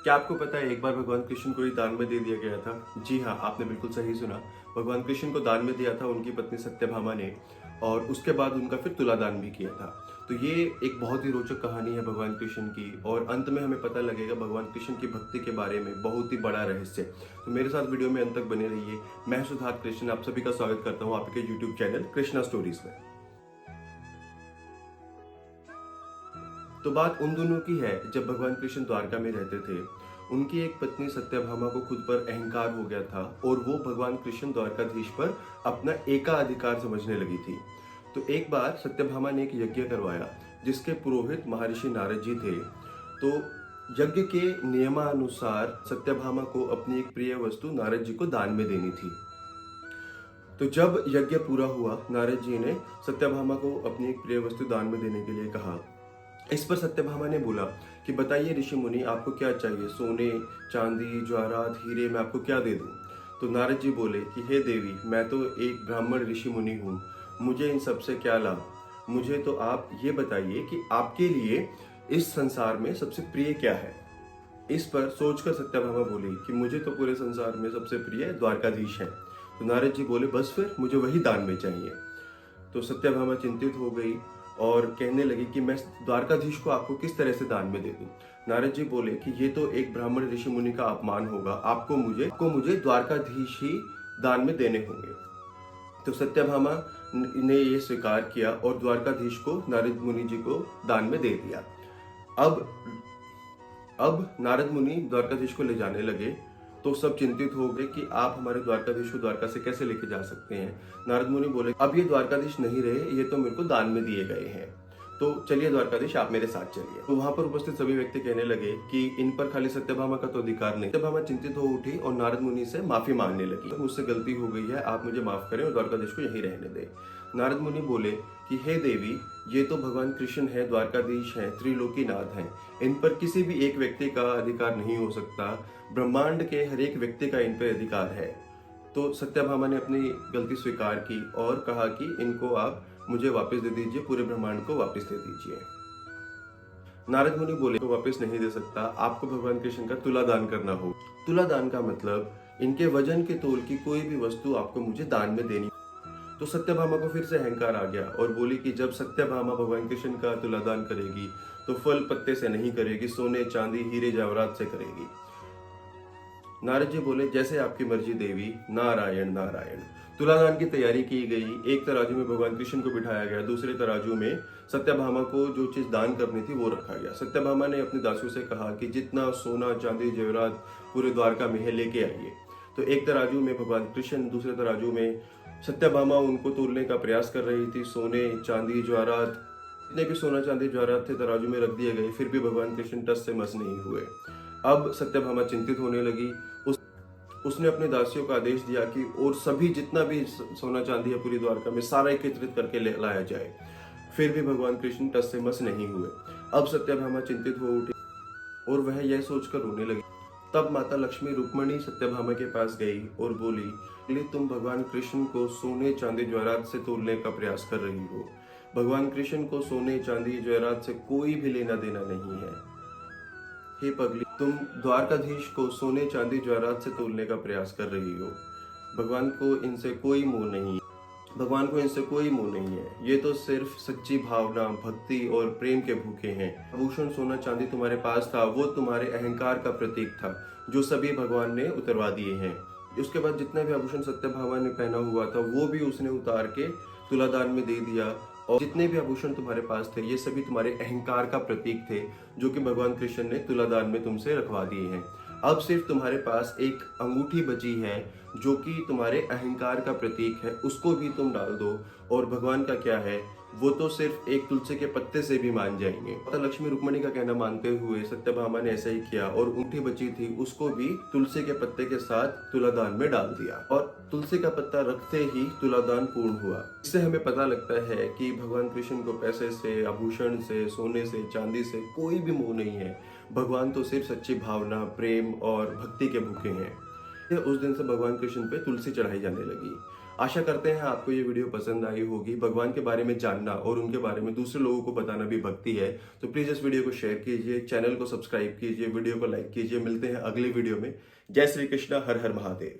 क्या आपको पता है एक बार भगवान कृष्ण को ही दान में दे दिया गया था? जी हाँ, आपने बिल्कुल सही सुना। भगवान कृष्ण को दान में दिया था उनकी पत्नी सत्यभामा ने और उसके बाद उनका फिर तुलादान भी किया था। तो ये एक बहुत ही रोचक कहानी है भगवान कृष्ण की और अंत में हमें पता लगेगा भगवान कृष्ण की भक्ति के बारे में बहुत ही बड़ा रहस्य। तो मेरे साथ वीडियो में अंत तक बने रहिए। मैं सुधार कृष्ण आप सभी का स्वागत करता हूँ आपके यूट्यूब चैनल कृष्णा स्टोरीज में। तो बात उन दोनों की है जब भगवान कृष्ण द्वारका में रहते थे। उनकी एक पत्नी सत्यभामा को खुद पर अहंकार हो गया था और वो भगवान कृष्ण द्वारकाधीश पर अपना एकाधिकार समझने लगी थी। तो एक बार सत्यभामा ने एक यज्ञ करवाया जिसके पुरोहित महर्षि नारद जी थे। तो यज्ञ के नियमानुसार सत्यभामा को अपनी एक प्रिय वस्तु नारद जी को दान में देनी थी। तो जब यज्ञ पूरा हुआ नारद जी ने सत्यभामा को अपनी एक प्रिय वस्तु दान में देने के लिए कहा। इस पर सत्यभामा ने बोला कि बताइए ऋषि मुनि आपको क्या चाहिए, सोने चांदी ज्वारात हीरे मैं आपको क्या दे दूं? तो नारद जी बोले कि हे देवी, मैं तो एक ब्राह्मण ऋषि मुनि हूँ, मुझे इन सब से क्या लाभ? मुझे तो आप ये बताइए कि आपके लिए इस संसार में सबसे प्रिय क्या है? इस पर सोचकर सत्यभामा बोली कि मुझे तो पूरे संसार में सबसे प्रिय द्वारकाधीश है। तो नारद जी बोले बस फिर मुझे वही दान में चाहिए। तो सत्यभामा चिंतित हो गई और कहने लगी कि मैं द्वारकाधीश को आपको किस तरह से दान में दे दूं? नारद जी बोले कि ये तो एक ब्राह्मण ऋषि मुनि का अपमान होगा, आपको मुझे द्वारकाधीश ही दान में देने होंगे। तो सत्यभामा ने ये स्वीकार किया और द्वारकाधीश को नारद मुनि जी को दान में दे दिया। अब अब नारद मुनि द्वारकाधीश को ले जाने लगे तो सब चिंतित हो गए कि आप हमारे द्वारकाधीश को द्वारका से कैसे लेके जा सकते हैं। नारद मुनि बोले अब ये द्वारकाधीश नहीं रहे, ये तो मेरे को दान में दिए गए हैं, तो चलिए द्वारकाधीश आप मेरे साथ चलिए। तो वहां पर उपस्थित सभी व्यक्ति कहने लगे कि इन पर खाली सत्यभामा का तो अधिकार नहीं। सत्यभामा चिंतित हो उठी और नारद मुनि से माफी मांगने लगी, मुझसे गलती हो गई है, आप मुझे माफ करें और द्वारकाधीश को यहीं रहने दें। नारद मुनि बोले कि हे देवी, ये तो भगवान कृष्ण है, द्वारकाधीश हैं, त्रिलोकीनाथ हैं, इन पर किसी भी एक व्यक्ति का अधिकार नहीं हो सकता, ब्रह्मांड के हर एक व्यक्ति का इन पर अधिकार है। तो सत्यभामा ने अपनी गलती स्वीकार की और कहा कि इनको आप मुझे वापस दे दीजिए, पूरे ब्रह्मांड को वापस दे दीजिए। नारद मुनि बोले तो वापस नहीं दे सकता, आपको भगवान कृष्ण का तुला दान करना हो। तुला दान का मतलब इनके वजन के तोल की कोई भी वस्तु आपको मुझे दान में देनी। तो सत्यभामा को फिर से अहंकार आ गया और बोली कि जब सत्यभामा भगवान कृष्ण का तुलादान करेगी तो फल पत्ते से नहीं करेगी, सोने चांदी हीरे जवाहरात से करेगी। नारद जी बोले जैसे आपकी मर्जी देवी, नारायण नारायण। तुलादान की तैयारी की गई। एक तराजू में भगवान कृष्ण को बिठाया गया, दूसरे तराजू में सत्यभामा को जो चीज दान करनी थी वो रखा गया। सत्यभामा ने अपने दासियों से कहा कि जितना सोना चांदी जेवरात पूरे द्वारका में है लेके आइए। तो एक तराजू में भगवान कृष्ण, दूसरे तराजू में सत्यभामा उनको तोलने का प्रयास कर रही थी। सोने चांदी ज्वारात, जितने भी सोना चांदी ज्वारात थे तराजू में रख दिए गए, फिर भी भगवान कृष्ण टस से मस नहीं हुए। अब सत्यभामा चिंतित होने लगी। उसने अपने दासियों का आदेश दिया कि और सभी जितना भी सोना चांदी है पूरी द्वारका में सारा एकत्रित करके ले लाया जाए। फिर भी भगवान कृष्ण टस से मस नहीं हुए। अब सत्यभामा चिंतित हो उठी और वह यह सोचकर रोने लगी। तब माता लक्ष्मी रुक्मणी सत्यभामा के पास गई और बोली तुम भगवान कृष्ण को सोने चांदी ज्वारात से तोलने का प्रयास कर रही हो। भगवान कृष्ण को सोने चांदी ज्वारात से कोई भी लेना देना नहीं है। हे पगली, तुम द्वारकाधीश को सोने चांदी ज्वारात से तोलने का प्रयास कर रही हो। भगवान को इनसे कोई मोह नहीं है। भगवान को इनसे कोई मोह नहीं है। ये तो सिर्फ सच्ची भावना, भक्ति और प्रेम के भूखे हैं। आभूषण सोना चांदी तुम्हारे पास था, वो तुम्हारे अहंकार का प्रतीक था जो सभी भगवान ने उतरवा दिए हैं। उसके बाद जितना भी आभूषण सत्यभामा ने पहना हुआ था वो भी उसने उतार के तुलादान में दे दिया। और जितने भी आभूषण तुम्हारे पास थे ये सभी तुम्हारे अहंकार का प्रतीक थे जो कि भगवान कृष्ण ने तुलादान में तुमसे रखवा दिए हैं। अब सिर्फ तुम्हारे पास एक अंगूठी बची है जो कि तुम्हारे अहंकार का प्रतीक है, उसको भी तुम डाल दो और भगवान का क्या है, वो तो सिर्फ एक तुलसी के पत्ते से भी मान जाएंगे। माता लक्ष्मी रुक्मणी का कहना मानते हुए सत्यभामा ने ऐसा ही किया और अंगूठी बची थी उसको भी तुलसी के पत्ते के साथ तुलादान में डाल दिया और तुलसी का पत्ता रखते ही तुलादान पूर्ण हुआ। इससे हमें पता लगता है कि भगवान कृष्ण को पैसे से, आभूषण से, सोने से, चांदी से कोई भी मोह नहीं है। भगवान तो सिर्फ सच्ची भावना, प्रेम और भक्ति के भूखे हैं। उस दिन से भगवान कृष्ण पे तुलसी चढ़ाई जाने लगी। आशा करते हैं आपको ये वीडियो पसंद आई होगी। भगवान के बारे में जानना और उनके बारे में दूसरे लोगों को बताना भी भक्ति है। तो प्लीज इस वीडियो को शेयर कीजिए, चैनल को सब्सक्राइब कीजिए, वीडियो को लाइक कीजिए। मिलते हैं अगले वीडियो में। जय श्री कृष्णा, हर हर महादेव।